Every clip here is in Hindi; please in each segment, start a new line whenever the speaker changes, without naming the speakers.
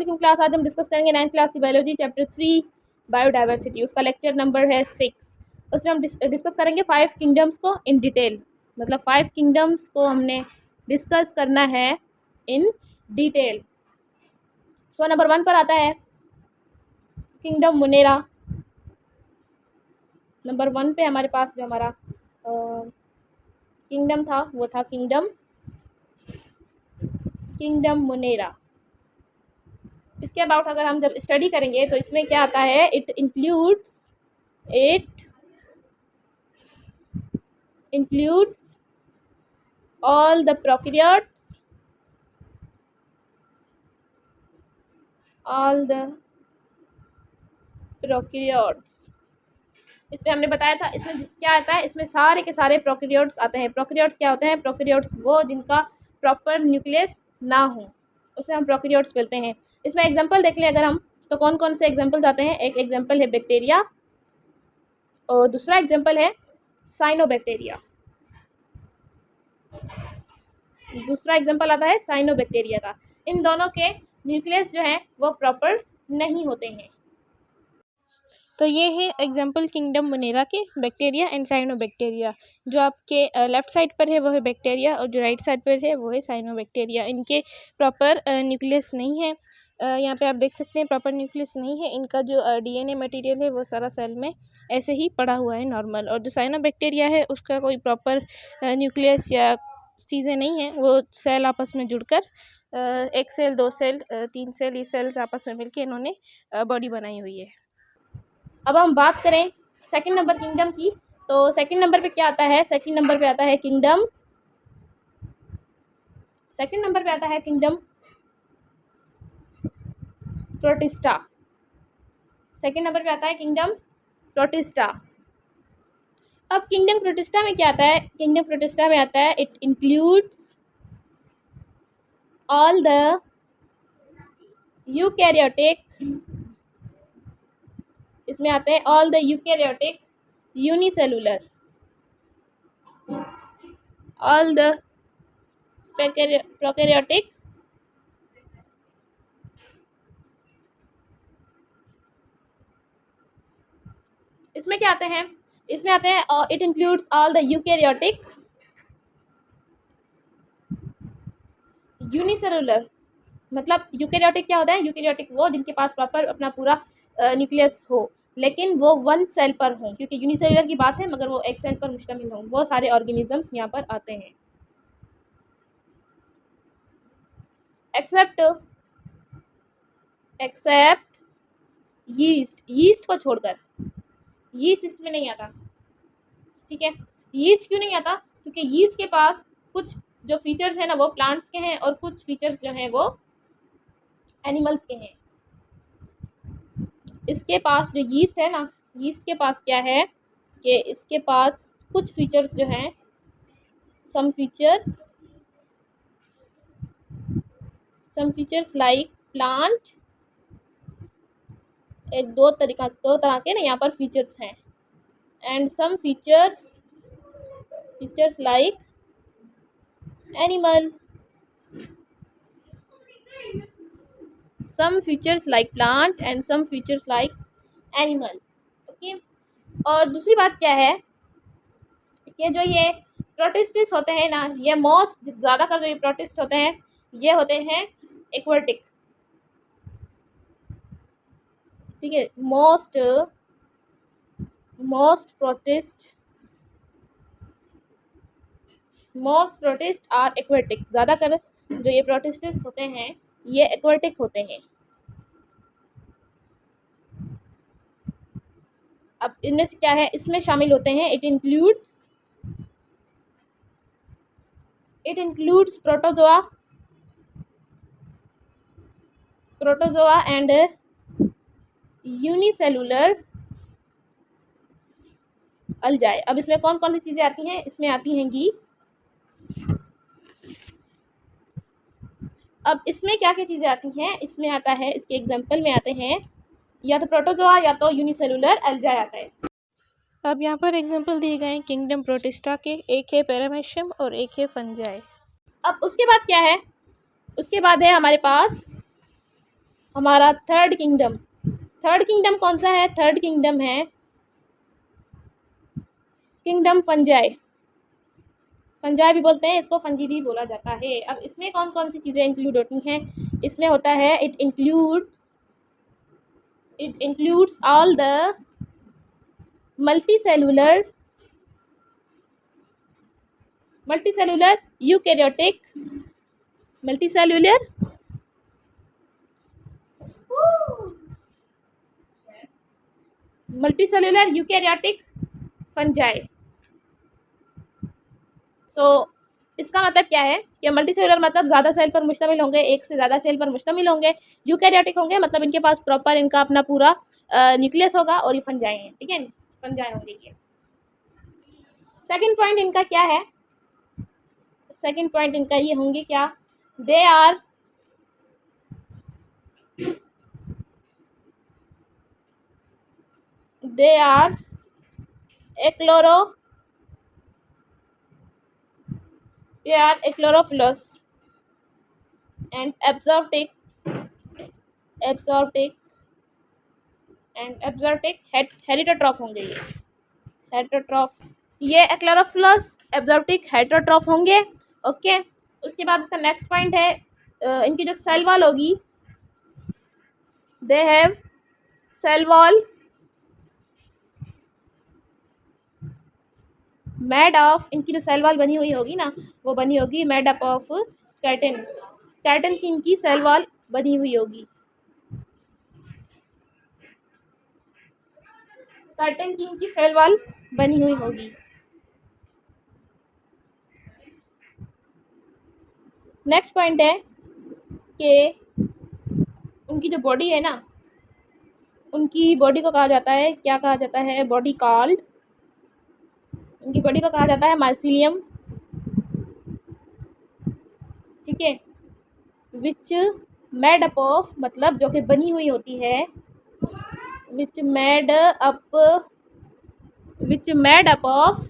अस्सलाम क्लास। आज हम डिस्कस करेंगे 9th क्लास की बायोलॉजी चैप्टर 3 बायोडाइवर्सिटी। उसका लेक्चर नंबर है 6। उसमें हम डिस्कस करेंगे 5 किंगडम्स को इन डिटेल, मतलब 5 किंगडम्स को हमने डिस्कस करना है इन डिटेल। सो नंबर 1 पर आता है किंगडम मोनेरा। नंबर 1 पे हमारे पास जो हमारा किंगडम था वो था किंगडम मोनेरा। इसके अबाउट अगर हम जब स्टडी करेंगे तो इसमें क्या आता है, it includes all the prokaryotes। इसमें हमने बताया था इसमें क्या आता है, इसमें सारे के सारे प्रोकैरियोट्स आते हैं। प्रोकैरियोट्स क्या होते हैं? प्रोकैरियोट्स वो जिनका प्रॉपर न्यूक्लियस ना हो, उसे हम प्रोकैरियोट्स बोलते हैं। इसमें एग्जांपल देख लें अगर हम, तो कौन कौन से एग्जांपल्स आते हैं। एक एग्जांपल है बैक्टीरिया और दूसरा एग्जांपल है साइनोबैक्टीरिया। दूसरा एग्जांपल आता है साइनोबैक्टीरिया का। इन दोनों के न्यूक्लियस जो है वो प्रॉपर नहीं होते हैं। तो ये है एग्जांपल किंगडम मोनेरा के, बैक्टीरिया एंड साइनोबैक्टीरिया। जो आपके लेफ्ट साइड पर है वो है बैक्टीरिया और जो राइट साइड पर है वो है साइनोबैक्टीरिया। इनके प्रॉपर न्यूक्लियस नहीं है। यहाँ पे आप देख सकते हैं प्रॉपर न्यूक्लियस नहीं है। इनका जो डीएनए मटेरियल है वो सारा सेल में ऐसे ही पड़ा हुआ है नॉर्मल। और जो साइनोबैक्टीरिया है उसका कोई प्रॉपर न्यूक्लियस या चीज़ें नहीं है। वो सेल आपस में जुड़कर एक सेल, दो सेल, तीन सेल, ये सेल्स आपस में मिलकर इन्होंने बॉडी बनाई हुई है। अब हम बात करें सेकंड नंबर किंगडम की, तो सेकंड नंबर पे क्या आता है? सेकंड नंबर पे आता है किंगडम प्रोटिस्टा। सेकंड नंबर पे आता है किंगडम प्रोटिस्टा। अब किंगडम प्रोटिस्टा में क्या आता है? किंगडम प्रोटिस्टा में आता है it includes all the eukaryotic, इसमें आते हैं all the eukaryotic unicellular, all the prokaryotic इसमें क्या आते हैं? इसमें आते हैं it includes all the eukaryotic unicellular. मतलब यूकैरियोटिक क्या होता है? यूकैरियोटिक वो जिनके पास प्रॉपर अपना पूरा न्यूक्लियस हो, लेकिन वो वन सेल पर हो, क्योंकि यूनिसेलुलर की बात है मगर वो एक सेल पर मुश्तमिल हो। वो सारे ऑर्गेनिजम्स यहाँ पर आते हैं एक्सेप्ट यीस्ट को छोड़कर। यीस्ट इसमें नहीं आता, ठीक है। यीस्ट क्यों नहीं आता? क्योंकि यीस्ट के पास कुछ जो फीचर्स है ना वो प्लांट्स के हैं और कुछ फीचर्स जो हैं वो एनिमल्स के हैं। इसके पास जो यीस्ट है ना, यीस्ट के पास क्या है कि इसके पास कुछ फीचर्स जो हैं, सम फीचर्स लाइक प्लांट, दो तरह के ना यहाँ पर फीचर्स हैं। And some features like animal, some features like plant and some features like animal, okay. और दूसरी बात क्या है कि जो ये प्रोटिस्ट्स होते हैं ना, ये मोस्ट ज़्यादातर जो ये प्रोटिस्ट होते हैं ये होते हैं एक्वाटिक, ठीक है। Most protist are aquatic. ज़्यादातर जो ये प्रोटिस्ट्स होते हैं ये एक्वाटिक होते हैं। अब इनमें से क्या है इसमें शामिल होते हैं, it includes protozoa and unicellular algae. अब इसमें कौन कौन सी चीज़ें आती हैं? इसमें आती हैं गी, अब इसमें क्या क्या चीज़ें आती हैं? इसमें आता है, इसके एग्जांपल में आते हैं या तो प्रोटोजोआ या तो यूनिसेलुलर अल्जाई आता है। अब यहाँ पर एग्जांपल दिए गए हैं किंगडम प्रोटिस्टा के, एक है पैरामेशियम और एक है फंजाई। अब उसके बाद क्या है? उसके बाद है हमारे पास हमारा थर्ड किंगडम कौन सा है? थर्ड किंगडम है किंगडम फंजाई। फंजाई भी बोलते हैं इसको, फंजी भी बोला जाता है। अब इसमें कौन कौन सी चीज़ें इंक्लूड होती हैं? इसमें होता है it includes all the multicellular eukaryotic multicellular eukaryotic fungi. तो इसका मतलब क्या है कि मल्टीसेलुलर मतलब ज़्यादा सेल पर मुश्तमिल होंगे, एक से ज़्यादा सेल पर मुश्तमिल होंगे। यूकैरियोटिक होंगे मतलब इनके पास प्रॉपर इनका अपना पूरा न्यूक्लियस होगा, और ये फंजाई हैं, ठीक है, फंजाई होंगे ये। सेकंड पॉइंट इनका क्या है? सेकंड पॉइंट इनका ये होंगे क्या? They are chlorophyllous and absorptic heterotroph होंगे ये। हेटेरोट्रॉफ ये क्लोरोफिलस एब्जॉर्प्टिक हेटेरोट्रॉफ होंगे। ओके, उसके बाद इसका नेक्स्ट पॉइंट है इनकी जो सेल वॉल होगी, they have cell wall made of, इनकी जो सेल वॉल बनी हुई होगी ना, वो बनी होगी मेड अप ऑफ कैटन की इनकी सेल वॉल बनी हुई होगी। कैटन की इनकी सेल वॉल बनी हुई होगी। नेक्स्ट पॉइंट है कि उनकी जो बॉडी है ना, उनकी बॉडी को कहा जाता है, क्या कहा जाता है? बॉडी कॉल्ड, उनकी बॉडी को कहा जाता है माइसीलियम, ठीक है, विच मेड अप ऑफ मतलब जो कि बनी हुई होती है, which made up of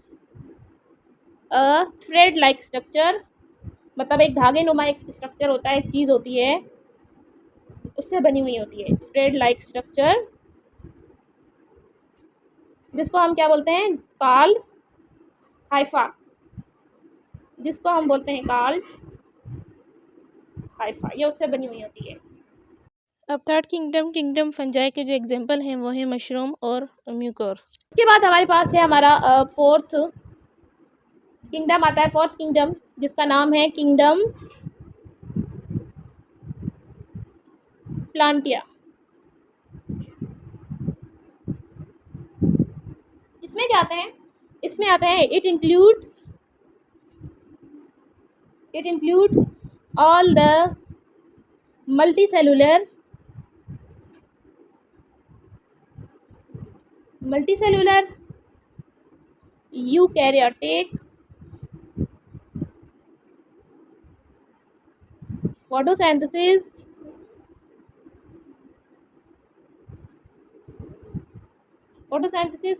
a thread like structure, मतलब एक धागे नुमा एक स्ट्रक्चर होता है, एक चीज़ होती है, उससे बनी हुई होती है थ्रेड लाइक स्ट्रक्चर, जिसको हम क्या बोलते हैं? कॉल्ड हाइफा, जिसको हम बोलते हैं कॉल्ड हाइफा, ये उससे बनी हुई होती है। अब थर्ड किंगडम फंजाई के जो एग्जांपल हैं वो है मशरूम और म्यूकोर। इसके बाद हमारे पास है हमारा फोर्थ किंगडम आता है, फोर्थ किंगडम, जिसका नाम है किंगडम प्लांटिया। इसमें क्या आते हैं? इसमें आते हैं it includes all the multicellular eukaryotic photosynthesis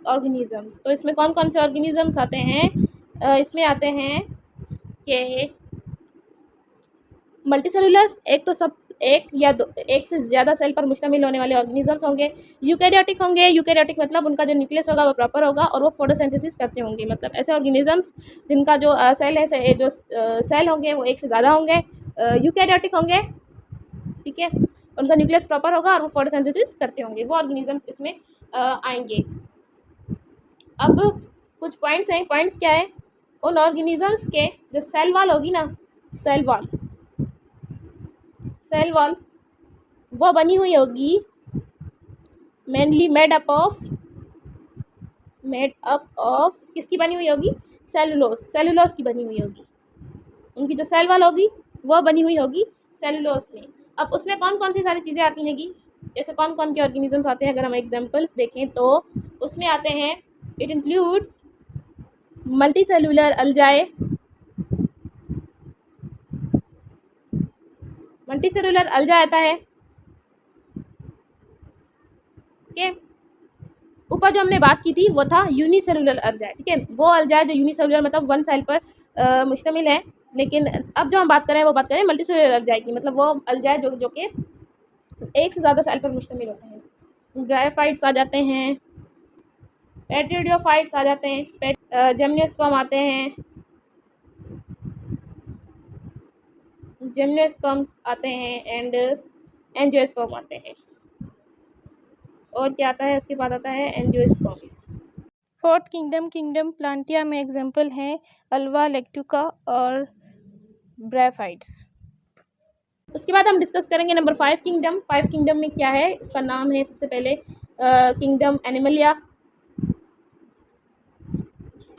organisms. तो इसमें कौन कौन से ऑर्गेनिजम्स आते हैं? इसमें आते हैं कि मल्टीसेलुलर, एक तो सब एक या दो, एक से ज़्यादा सेल पर मुश्तमिल होने वाले ऑर्गेनिजम्स होंगे। यूकैरियोटिक होंगे, यूकैरियोटिक मतलब उनका जो न्यूक्लियस होगा वो प्रॉपर होगा और वो फोटोसिंथेसिस करते होंगे, मतलब ऐसे ऑर्गेनिजम्स जिनका जो सेल है, जो सेल होंगे वो एक से ज़्यादा होंगे, यूकैरियोटिक होंगे, ठीक है, उनका न्यूक्लियस प्रॉपर होगा और वो फोटोसिंथेसिस करते होंगे, वो ऑर्गेनिजम्स इसमें आएंगे। अब कुछ पॉइंट्स हैं, पॉइंट्स क्या है? उन ऑर्गेनिजम्स के जो सेल वॉल होगी ना, सेल वॉल वो बनी हुई होगी मेनली मेड अप ऑफ किसकी बनी हुई होगी? सेलुलोज की बनी हुई होगी। उनकी जो सेल वॉल होगी वो बनी हुई होगी सेलुलोज में। अब उसमें कौन कौन सी सारी चीज़ें आती हैं कि जैसे कौन कौन के ऑर्गेनिजम्स आते हैं? अगर हम एग्जांपल्स देखें तो उसमें आते हैं इट इंक्लूड्स मल्टीसेलुलर अल्जाए, मल्टीसेलुलर अल्जा आता है, ठीक है। ऊपर जो हमने बात की थी वो था यूनिसेलुलर अल्जाए, ठीक है, वो अल्जाए जो यूनिसेलुलर मतलब वन सेल पर मुश्तमिल है। लेकिन अब जो हम बात करें वो बात करें मल्टीसेलुलर अल्जाए की, मतलब वो अल्जाए जो कि एक से ज़्यादा सेल पर मुश्तमिल होते हैं। ग्राइफाइट्स आ जाते हैं, पेट्रिडियोफाइट्स आ जाते हैं, जिम्नोस्पर्म आते हैं, जिम्नोस्पर्म्स आते हैं एंड एंजियोस्पर्म आते हैं। और क्या आता है उसके बाद आता है एंजियोस्पर्म्स। फोर्थ किंगडम किंगडम प्लांटिया में एग्जाम्पल हैं अल्वा, लेक्टुका और ब्रायोफाइट्स। उसके बाद हम डिस्कस करेंगे नंबर 5 किंगडम। 5 किंगडम में क्या है, उसका नाम है सबसे पहले किंगडम एनिमलिया।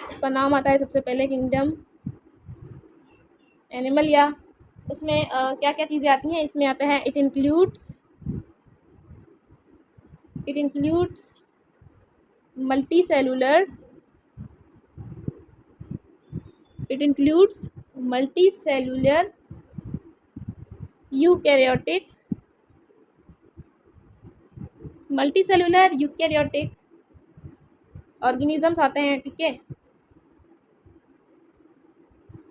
उसका नाम आता है सबसे पहले किंगडम एनिमलिया। उसमें क्या क्या चीज़ें आती हैं, इसमें आता है it includes multicellular eukaryotic organisms आते हैं। ठीक है,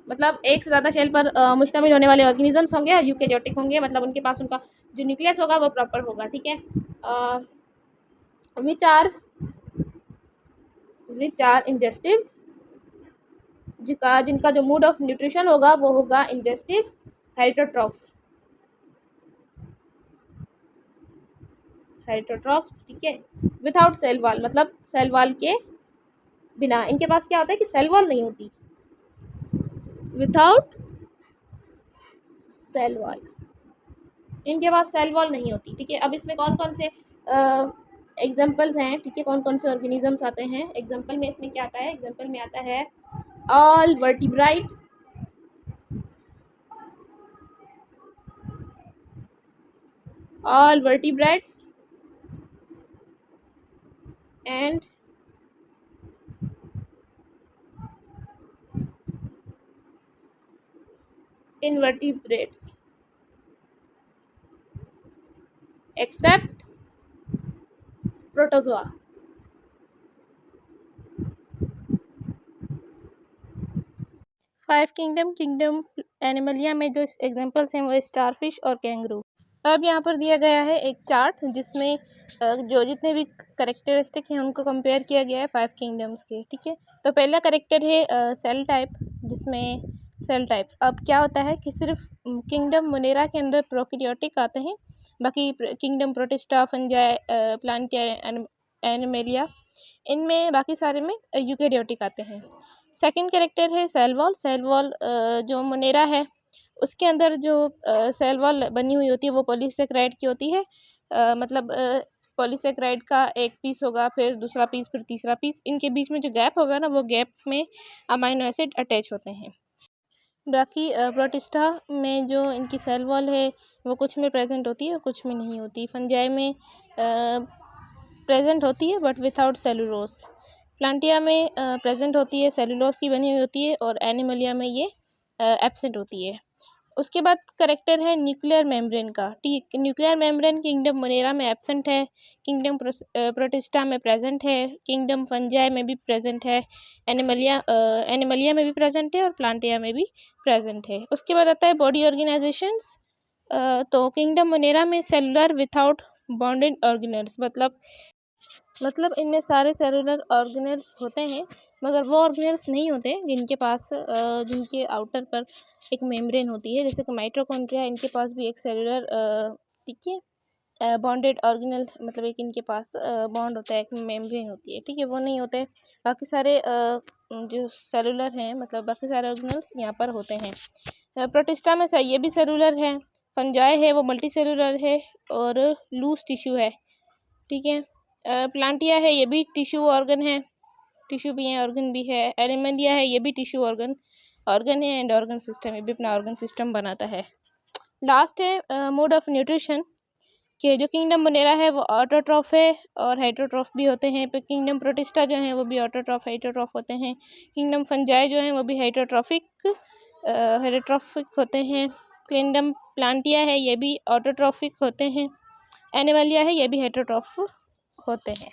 मतलब एक से ज़्यादा सेल पर मुश्तमिल होने वाले ऑर्गेनिजम्स होंगे और यूकैरियोटिक होंगे, मतलब उनके पास उनका जो न्यूक्लियस होगा वो प्रॉपर होगा। ठीक है, विच आर इंजेस्टिव, जिनका जो मोड ऑफ न्यूट्रिशन होगा वो होगा इंजेस्टिव हेटरोट्रॉफ। ठीक है, विदाउट सेल वॉल, मतलब सेल वॉल के बिना। इनके पास क्या होता है कि सेल वॉल नहीं होती, विदाउट सेल वॉल, इनके पास सेल वॉल नहीं होती। ठीक है, अब इसमें कौन कौन से एग्जाम्पल्स हैं, ठीक है, कौन कौन से ऑर्गेनिजम्स आते हैं एग्जाम्पल में। इसमें क्या आता है, एग्जाम्पल में आता है all vertebrates, and invertebrates except protozoa। Five kingdom animalia में जो एग्जांपल्स हैं वो स्टारफिश और कैंगरू। अब यहाँ पर दिया गया है एक चार्ट जिसमें जो जितने भी करेक्टरिस्टिक हैं उनको कंपेयर किया गया है 5 किंगडम्स के। ठीक है, तो पहला करेक्टर है सेल टाइप, जिसमें सेल टाइप अब क्या होता है कि सिर्फ किंगडम मोनेरा के अंदर प्रोकैरियोटिक आते हैं, बाकी किंगडम प्रोटिस्टा, फंजाई, प्लांटिया, एनिमलिया, इनमें बाकी सारे में यूकैरियोटिक आते हैं। सेकंड कैरेक्टर है सेल वॉल। सेल वॉल जो मोनेरा है उसके अंदर जो सेल वॉल बनी हुई होती है वो पॉलीसेकेराइड की होती है, मतलब पॉलीसेकेराइड का एक पीस होगा, फिर दूसरा पीस, फिर तीसरा पीस, इनके बीच में जो गैप होगा ना वो गैप में अमाइनो एसिड अटैच होते हैं। बाकी प्रोटिस्टा में जो इनकी सेल वॉल है वो कुछ में प्रेजेंट होती है और कुछ में नहीं होती। फंजाई में प्रेजेंट होती है बट विदाउट सेलुलोज। प्लांटिया में प्रेजेंट होती है, सेलुलोज की बनी हुई होती है, और एनिमलिया में ये एब्सेंट होती है। उसके बाद करेक्टर है न्यूक्लियर मेम्ब्रेन का। ठीक, न्यूक्लियर मेम्ब्रेन किंगडम मोनेरा में एब्सेंट है, किंगडम प्रोटिस्टा में प्रेजेंट है, किंगडम फंजाई में भी प्रेजेंट है, एनिमलिया में भी प्रेजेंट है और प्लांटिया में भी प्रेजेंट है। उसके बाद आता है बॉडी ऑर्गेनाइजेशंस। तो किंगडम मोनेरा में सेलुलर विथआउट बॉन्डेड ऑर्गेनल्स, मतलब इनमें सारे सेलुलर ऑर्गेनल्स होते हैं, मगर वो ऑर्गेनल्स नहीं होते जिनके पास जिनके आउटर पर एक मेम्ब्रेन होती है, जैसे कि माइटोकॉन्ड्रिया, इनके पास भी एक सेलुलर, ठीक है, बॉन्डेड ऑर्गेनल, मतलब एक इनके पास बॉन्ड होता है, एक मेम्ब्रेन होती है। ठीक है, वो नहीं होते। बाकी सारे जो सेलुलर हैं, मतलब बाकी सारे ऑर्गेनल्स यहाँ पर होते हैं। प्रोटिस्टा में ये भी सेलुलर है, फंजाई है वो मल्टी सेलुलर है और लूज टिश्यू है। ठीक है, प्लांटिया है ये भी टिश्यू ऑर्गन है, टिश्यू भी है, ऑर्गन भी है। एनिमलिया है ये भी टिश्यू ऑर्गन है एंड ऑर्गन सिस्टम, ये भी अपना ऑर्गन सिस्टम बनाता है। लास्ट है मोड ऑफ न्यूट्रिशन के जो किंगडम मोनेरा है वो ऑटोट्रॉफ है और हाइड्रोट्रॉफ भी होते हैं। पर किंगडम प्रोटिस्टा जो है वो भी ऑटोट्रॉफ हाइड्रोट्रॉफ होते हैं। किंगडम फंजाई जो है वो भी हाइड्रोट्रॉफिक होते हैं। किंगडम प्लांटिया है ये भी ऑटोट्रॉफिक होते हैं। एनिमलिया है ये भी हेटेरोट्रॉफ होते हैं।